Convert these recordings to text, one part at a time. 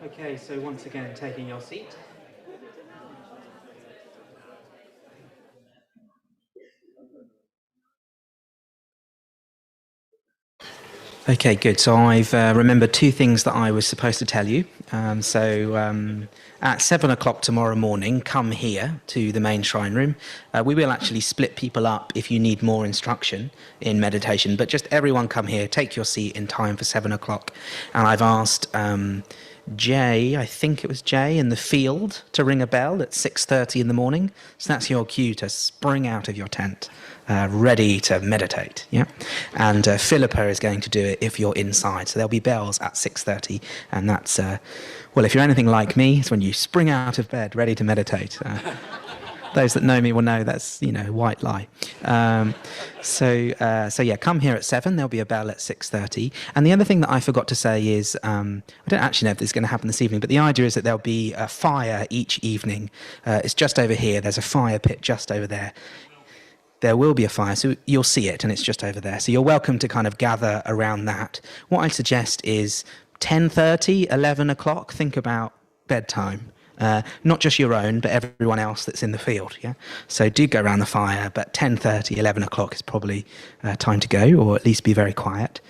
Okay, so once again, taking your seat. Okay, good. So I've remembered two things that I was supposed to tell you. At 7 o'clock tomorrow morning, come here to the main shrine room. We will actually split people up if you need more instruction in meditation, but just everyone come here, take your seat in time for 7 o'clock. And I've asked Jay, I think it was Jay in the field, to ring a bell at 6:30 in the morning. So that's your cue to spring out of your tent, ready to meditate. Yeah, and Philippa is going to do it if you're inside. So there'll be bells at 6:30, and that's well, if you're anything like me, it's when you spring out of bed, ready to meditate. Those that know me will know that's, white lie. So yeah, come here at 7. There'll be a bell at 6:30. And the other thing that I forgot to say is, I don't actually know if this is going to happen this evening, but the idea is that there'll be a fire each evening. It's just over here. There's a fire pit just over there. There will be a fire, so you'll see it, and it's just over there. So you're welcome to kind of gather around that. What I suggest is 10:30, 11 o'clock. Think about bedtime. Not just your own, but everyone else that's in the field. Yeah. So do go around the fire, but 10:30, 11 o'clock is probably time to go, or at least be very quiet.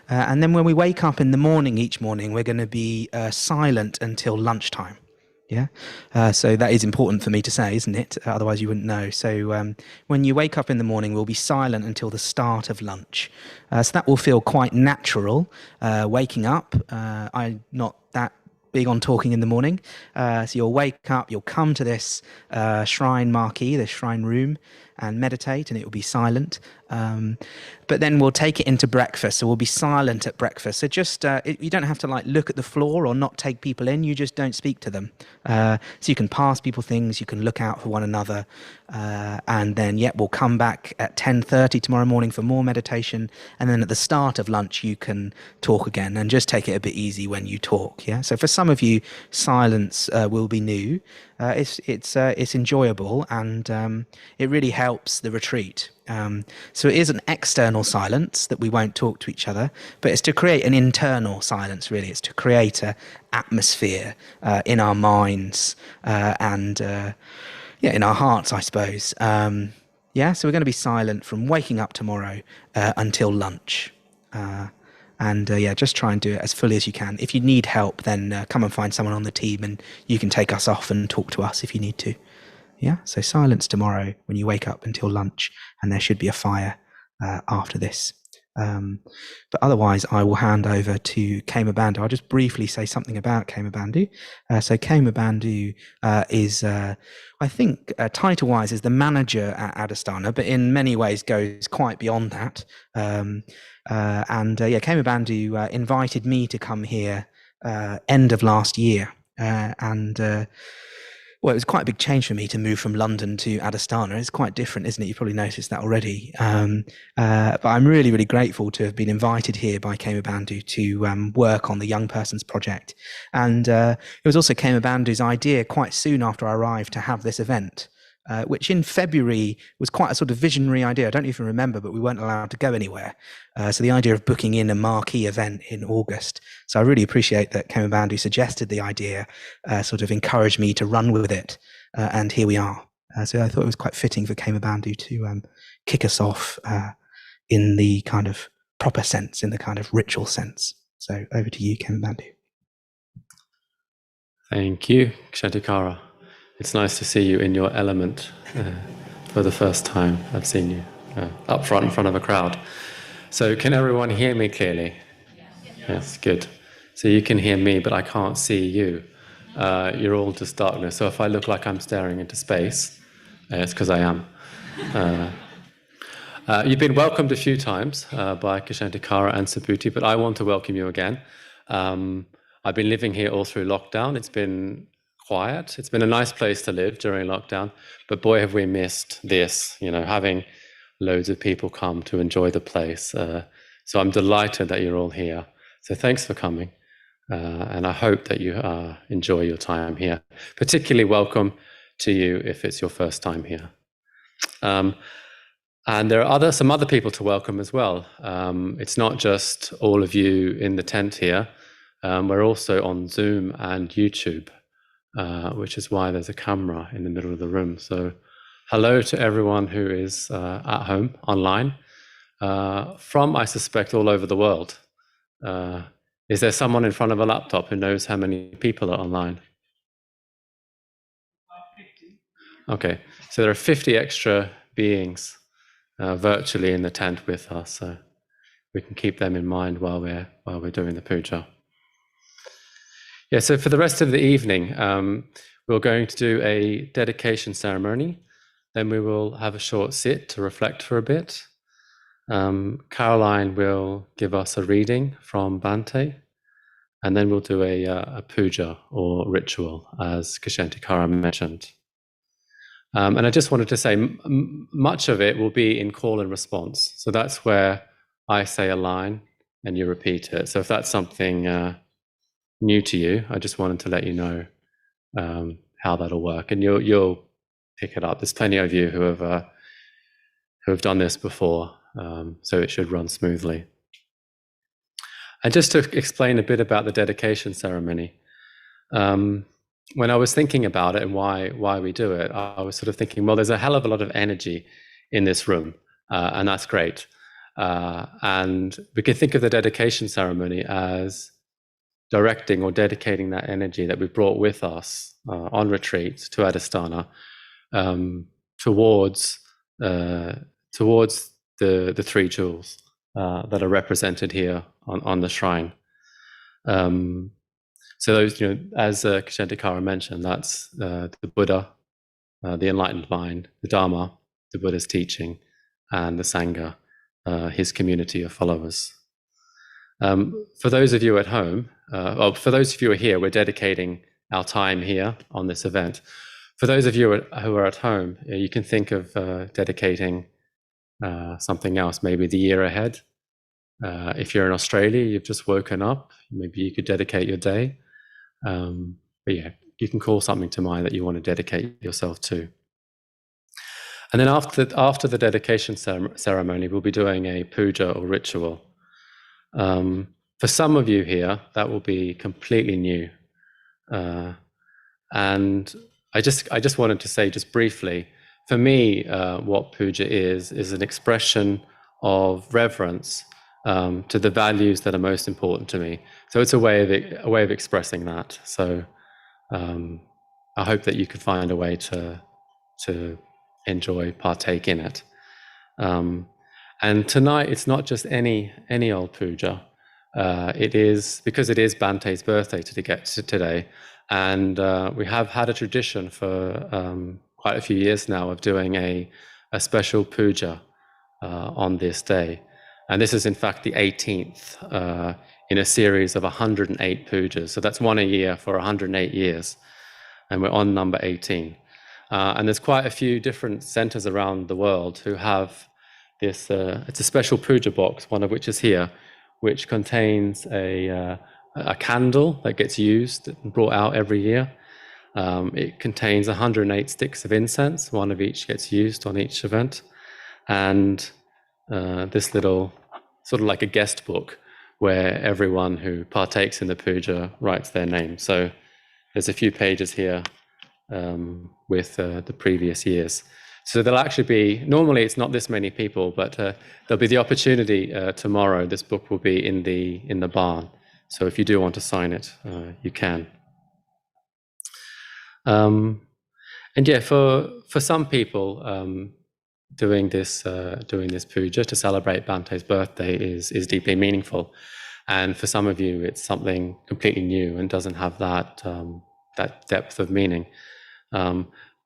And then when we wake up in the morning, each morning, we're going to be silent until lunchtime. Yeah. So that is important for me to say, isn't it? Otherwise you wouldn't know. So when you wake up in the morning, we'll be silent until the start of lunch. So that will feel quite natural, waking up. I'm not that big on talking in the morning. So you'll wake up, you'll come to this shrine marquee, this shrine room, and meditate, and it will be silent. But then we'll take it into breakfast, so we'll be silent at breakfast. So just you don't have to look at the floor or not take people in. You just don't speak to them. So you can pass people things, you can look out for one another, and then we'll come back at 10:30 tomorrow morning for more meditation. And then at the start of lunch, you can talk again, and just take it a bit easy when you talk. Yeah. So for some of you, silence will be new. It's enjoyable, and it really helps the retreat. So it is an external silence that we won't talk to each other, but it's to create an internal silence, really. It's to create an atmosphere in our minds and in our hearts, I suppose. So we're going to be silent from waking up tomorrow until lunch. Just try and do it as fully as you can. If you need help, then come and find someone on the team, and you can take us off and talk to us if you need to. Yeah, so silence tomorrow when you wake up until lunch, and there should be a fire after this. But otherwise, I will hand over to Kema Bandhu. I'll just briefly say something about Kema Bandhu. So Kema Bandhu is, I think, title-wise, is the manager at Adhisthana, but in many ways goes quite beyond that. Kema Bandhu invited me to come here end of last year, well, it was quite a big change for me to move from London to Adhisthana. It's quite different, isn't it? You've probably noticed that already. But I'm really, really grateful to have been invited here by Kema Bandhu to work on the Young Persons Project. And it was also Kema Bandhu's idea quite soon after I arrived to have this event, which in February was quite a sort of visionary idea. I don't even remember, but we weren't allowed to go anywhere. So the idea of booking in a marquee event in August. So I really appreciate that Kema Bandhu suggested the idea, sort of encouraged me to run with it. And here we are. So I thought it was quite fitting for Kema Bandhu to kick us off in the kind of proper sense, in the kind of ritual sense. So over to you, Kema Bandhu. Thank you, Kshantikara. It's nice to see you in your element for the first time. I've seen you up front in front of a crowd. So can everyone hear me clearly? Yes, good. So you can hear me, but I can't see you. You're all just darkness. So if I look like I'm staring into space, it's because I am. You've been welcomed a few times by Kshantikara and Subhuti, but I want to welcome you again. I've been living here all through lockdown. It's been quiet. It's been a nice place to live during lockdown, but boy, have we missed this, having loads of people come to enjoy the place. So I'm delighted that you're all here. So thanks for coming. And I hope that you enjoy your time here. Particularly welcome to you if it's your first time here. And there are some other people to welcome as well. It's not just all of you in the tent here. We're also on Zoom and YouTube, which is why there's a camera in the middle of the room. So hello to everyone who is at home online from, I suspect, all over the world. Is there someone in front of a laptop who knows how many people are online? Okay, so there are 50 extra beings virtually in the tent with us, so we can keep them in mind while we're doing the puja. Yeah, so for the rest of the evening, we're going to do a dedication ceremony. Then we will have a short sit to reflect for a bit. Caroline will give us a reading from Bhante, and then we'll do a puja or ritual, as Kshantikara mentioned. And I just wanted to say, much of it will be in call and response. So that's where I say a line and you repeat it. So if that's something new to you, I just wanted to let you know how that'll work, and you'll pick it up. There's plenty of you who have done this before, so it should run smoothly. And just to explain a bit about the dedication ceremony, when I was thinking about it and why we do it, I was sort of thinking, well, there's a hell of a lot of energy in this room, and that's great. And we can think of the dedication ceremony as directing or dedicating that energy that we brought with us on retreat to Adhisthana towards the three jewels that are represented here on the shrine. So those, as Kshantikara mentioned, that's the Buddha, the enlightened mind, the Dharma, the Buddha's teaching, and the Sangha, his community of followers. For those of you at home, or for those of you who are here, we're dedicating our time here on this event. For those of you who are at home, you can think of dedicating something else, maybe the year ahead. If you're in Australia, you've just woken up, maybe you could dedicate your day. But yeah, you can call something to mind that you want to dedicate yourself to. And then after the dedication ceremony, we'll be doing a puja or ritual. For some of you here, that will be completely new. And I just wanted to say just briefly, for me, what puja is an expression of reverence to the values that are most important to me. So it's a way of expressing that. So I hope that you can find a way to partake in it. And tonight, it's not just any old puja. It is, because it is Bhante's birthday today, and we have had a tradition for quite a few years now of doing a special puja on this day. And this is in fact the 18th in a series of 108 pujas. So that's one a year for 108 years. And we're on number 18. And there's quite a few different centers around the world who have this, it's a special puja box, one of which is here, which contains a candle that gets used and brought out every year. It contains 108 sticks of incense, one of each gets used on each event. And this little, sort of like a guest book, where everyone who partakes in the puja writes their name. So there's a few pages here with the previous years. So there'll actually be, normally it's not this many people, but there'll be the opportunity tomorrow. This book will be in the barn. So if you do want to sign it, you can. And yeah, for some people, doing this puja to celebrate Bhante's birthday is deeply meaningful, and for some of you, it's something completely new and doesn't have that depth of meaning.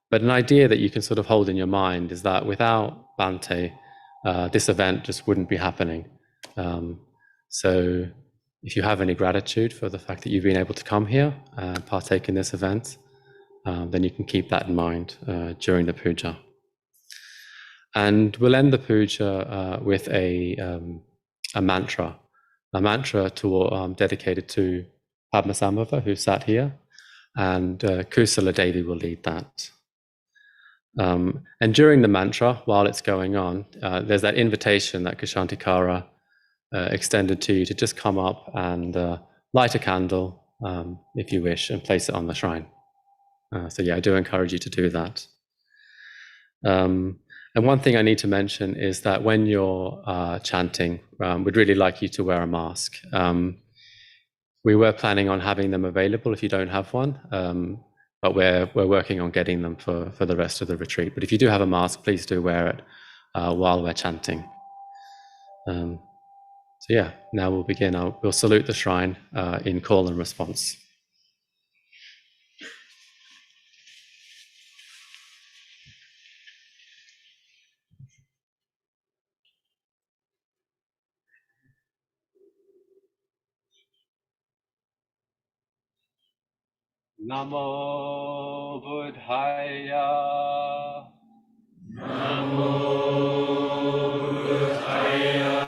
But an idea that you can sort of hold in your mind is that without Bhante, this event just wouldn't be happening. So if you have any gratitude for the fact that you've been able to come here and partake in this event, then you can keep that in mind during the puja. And we'll end the puja with a mantra dedicated to Padmasambhava, who sat here, and Kusala Devi will lead that. And during the mantra, while it's going on, there's that invitation that Kshantikara extended to you to just come up and light a candle if you wish and place it on the shrine. So yeah, I do encourage you to do that. And one thing I need to mention is that when you're chanting, we'd really like you to wear a mask. We were planning on having them available if you don't have one, but we're working on getting them for the rest of the retreat. But if you do have a mask, please do wear it while we're chanting. So yeah, now we'll begin. We'll salute the shrine in call and response. Namo Buddhaya. Namo Buddhaya.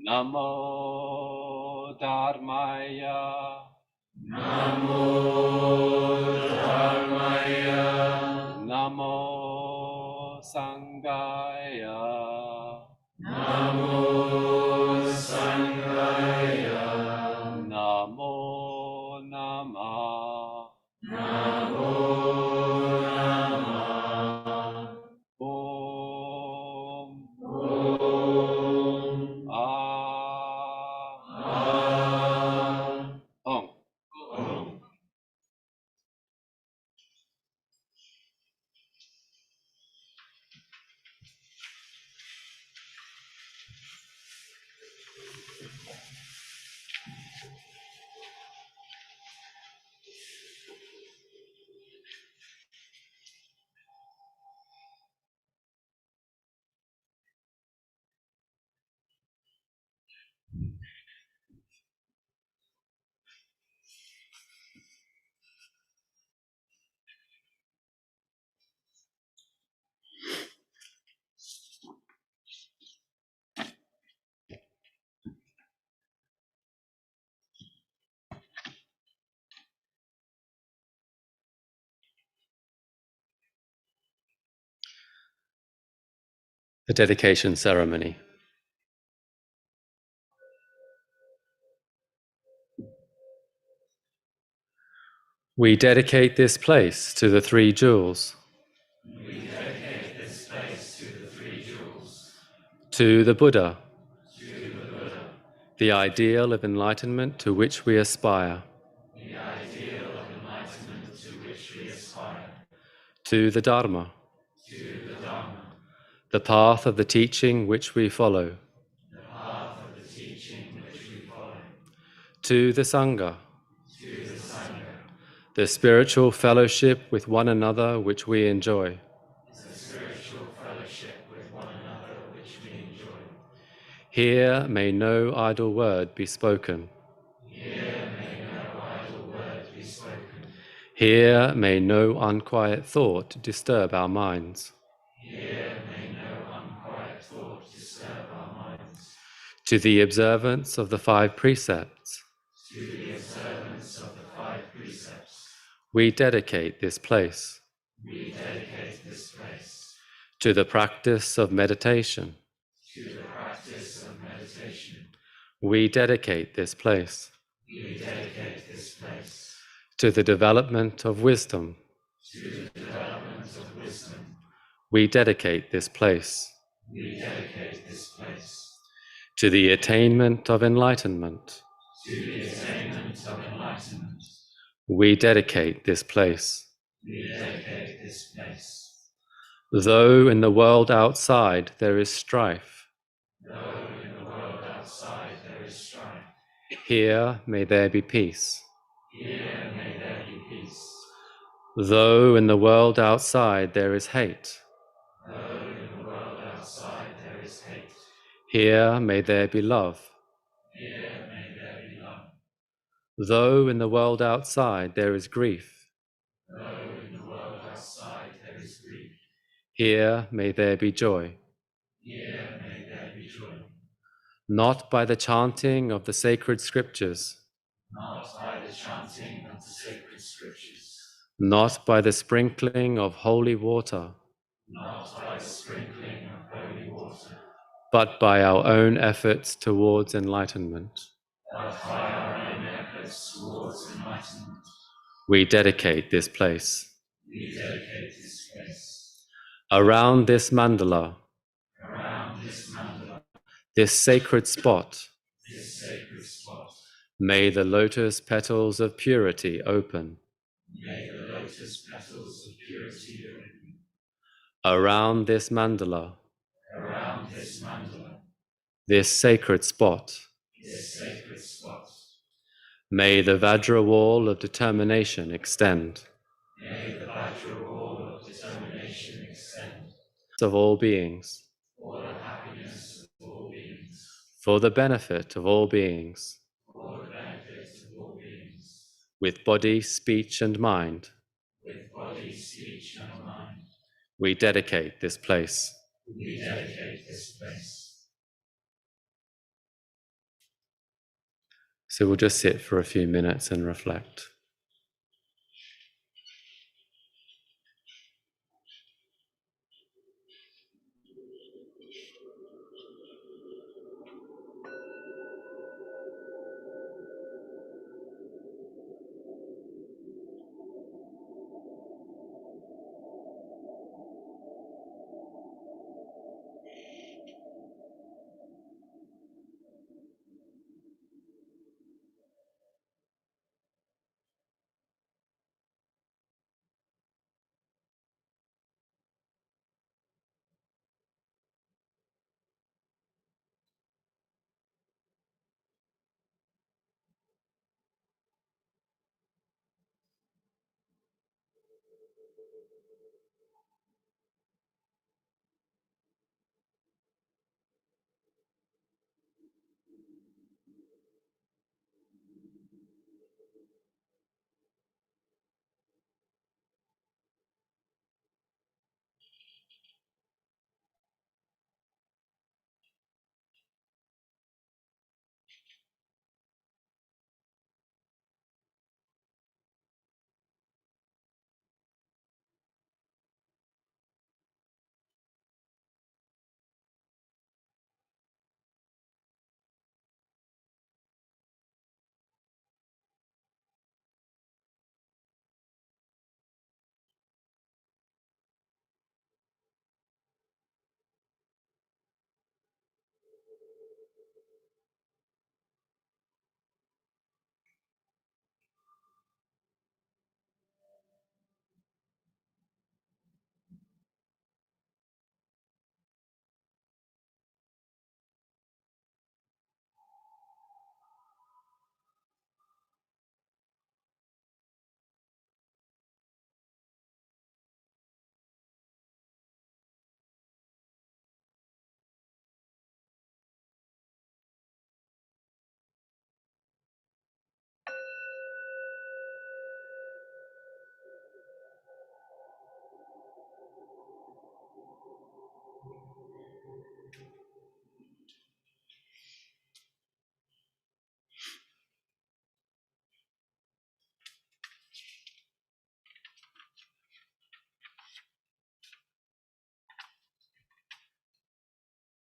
Namo Dharmaya. Namo Dharmaya. Namo Sanghaya. Namo Sanghaya. Namo Namah. Namo Namah. Om. Om. Om. Om. The dedication ceremony. We dedicate this place to the three jewels. We dedicate this place to the three jewels. To the Buddha. To the Buddha. The ideal of enlightenment to which we aspire. The ideal of enlightenment to which we aspire. To the Dharma. To the Dharma. The path of the teaching which we follow. The path of the teaching which we follow. To the Sangha. To the Sangha. The spiritual fellowship with one another which we enjoy. The spiritual fellowship with one another which we enjoy. Here may no idle word be spoken. Here may no idle word be spoken. Here may no unquiet thought disturb our minds. Here may no unquiet thought disturb our minds. To the observance of the 5 precepts. To the observance of the 5 precepts. We dedicate this place. We dedicate this place. To the practice of meditation. To the practice of meditation. We dedicate this place. We dedicate this place. To the development of wisdom. To the development of wisdom. We dedicate this place. We dedicate this place. To the attainment of enlightenment. To the attainment of enlightenment. We dedicate this place. We dedicate this place. Though in the world outside there is strife. Though in the world outside there is strife. Here may there be peace. Here may there be peace. Though in the world outside there is hate. Though in the world outside there is hate. Here may there be love. Here may there be love. Though in the world outside there is grief. Though in the world outside there is grief. Here may there be joy. Here may there be joy. Not by the chanting of the sacred scriptures. Not by the chanting of the sacred scriptures. Not by the sprinkling of holy water. Not by the sprinkling of holy water. But by our own efforts towards enlightenment. We dedicate this place. Around this mandala, this sacred spot, may the lotus petals of purity open. Around this mandala, this sacred spot, may the Vajra wall of determination extend. Of all beings, for the benefit of all beings, with body, speech, and mind, we dedicate this place. So we'll just sit for a few minutes and reflect.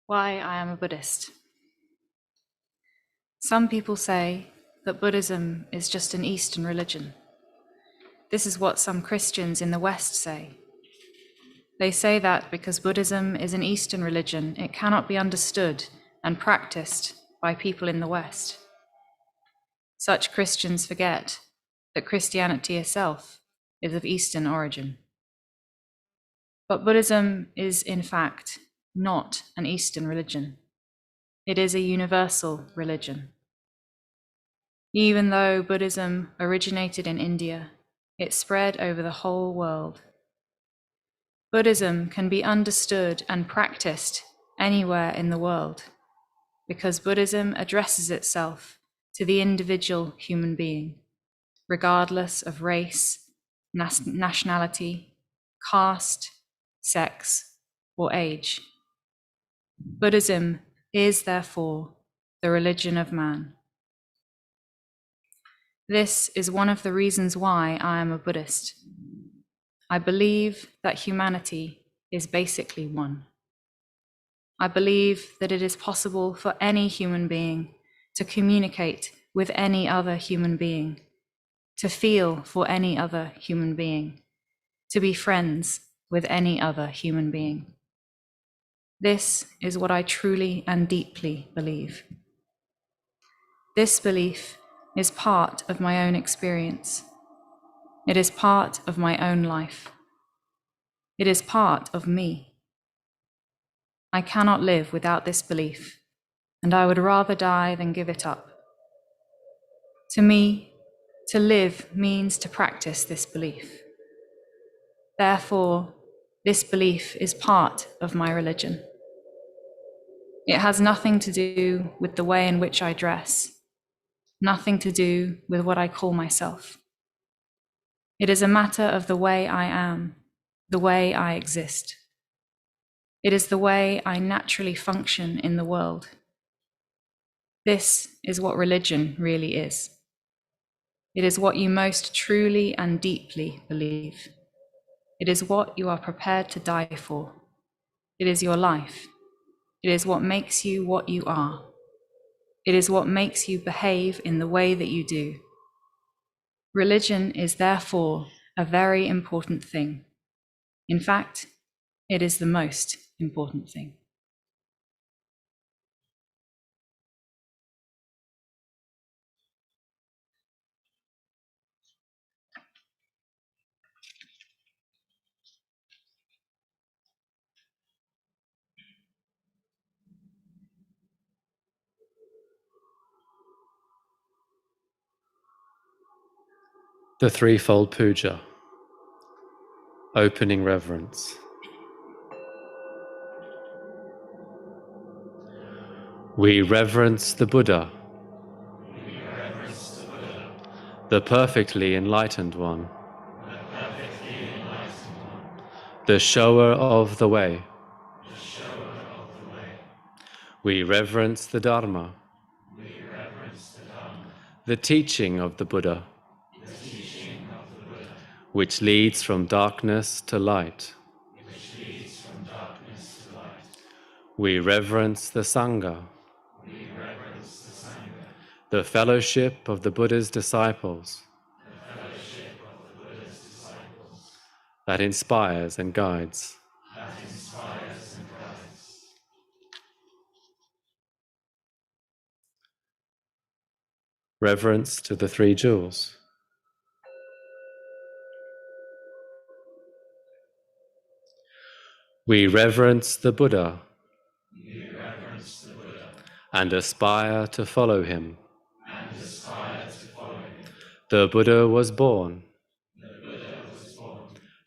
Why I am a Buddhist. Some people say that Buddhism is just an Eastern religion. This is what some Christians in the West say. They say that because Buddhism is an Eastern religion, it cannot be understood and practiced by people in the West. Such Christians forget that Christianity itself is of Eastern origin. But Buddhism is, in fact, not an Eastern religion. It is a universal religion. Even though Buddhism originated in India, it spread over the whole world. Buddhism can be understood and practiced anywhere in the world because Buddhism addresses itself to the individual human being, regardless of race, nationality, caste, sex, or age. Buddhism is therefore the religion of man. This is one of the reasons why I am a Buddhist. I believe that humanity is basically one. I believe that it is possible for any human being to communicate with any other human being, to feel for any other human being, to be friends with any other human being. This is what I truly and deeply believe. This belief is part of my own experience. It is part of my own life. It is part of me. I cannot live without this belief, and I would rather die than give it up. To me, to live means to practice this belief. Therefore, this belief is part of my religion. It has nothing to do with the way in which I dress, nothing to do with what I call myself. It is a matter of the way I am, the way I exist. It is the way I naturally function in the world. This is what religion really is. It is what you most truly and deeply believe. It is what you are prepared to die for. It is your life. It is what makes you what you are. It is what makes you behave in the way that you do. Religion is therefore a very important thing. In fact, it is the most important thing. The threefold puja, opening reverence. We reverence the Buddha, the perfectly enlightened one, the shower of the way. We reverence the Dharma, the teaching of the Buddha, which leads from darkness to light. We reverence the Sangha, the fellowship of the Buddha's disciples, that inspires and guides. Reverence to the three jewels. We reverence the Buddha and aspire to follow him. The Buddha was born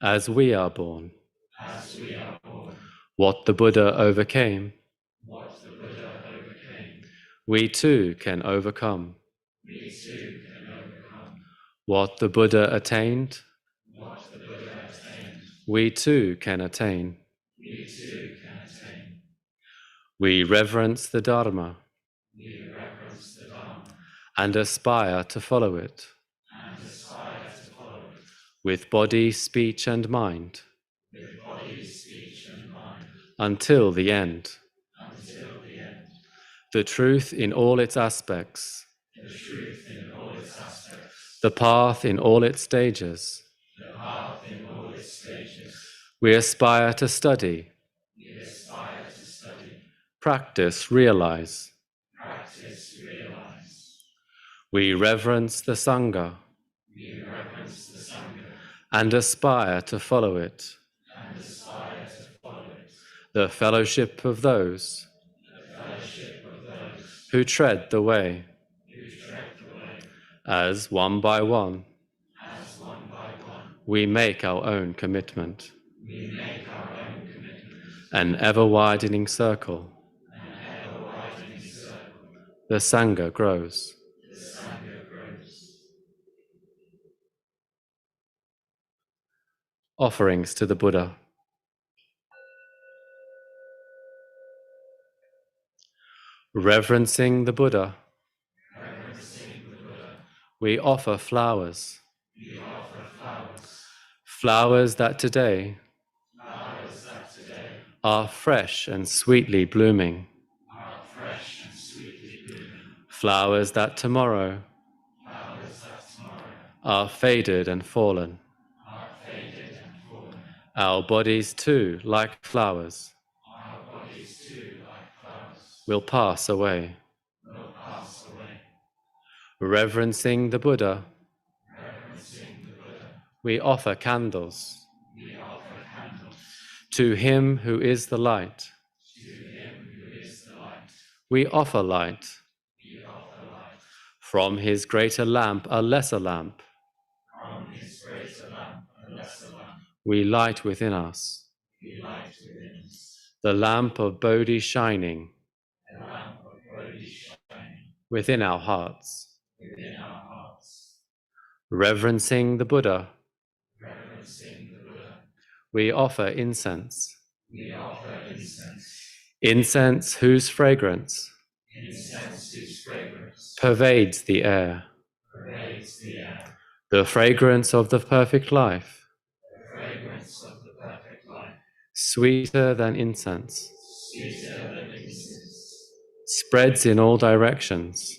as we are born. What the Buddha overcame, we too can overcome. What the Buddha attained, we too can attain. We reverence the Dharma and aspire to follow it with body, speech, and mind until the end. The truth in all its aspects, the path in all its stages. We aspire to study, practice, realize. We reverence the Sangha and aspire to follow it. The fellowship of those who tread the way, as one by one, we make our own commitment. An ever-widening circle. The Sangha grows. Offerings to the Buddha. Reverencing the Buddha, we offer flowers. Flowers that today are fresh and sweetly blooming. flowers that tomorrow are faded and fallen. Our bodies too, like flowers, will pass away. Reverencing the Buddha, we offer candles. To him who is the light, we offer light. From his greater lamp, a lesser lamp, we light within us. The lamp of Bodhi shining within our hearts. Reverencing the Buddha, we offer incense. Incense whose fragrance pervades the air. The fragrance of the perfect life, sweeter than incense, spreads in all directions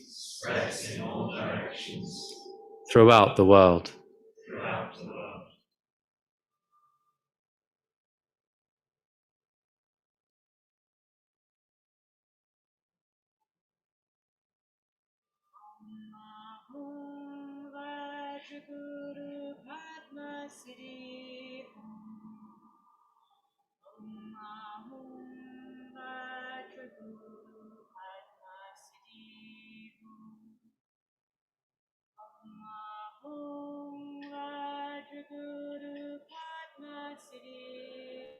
throughout the world. Vajguru Padma Siddhi Om Vajguru Padma Siddhi Om Vajguru Padma Siddhi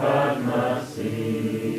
Padma Siddhi.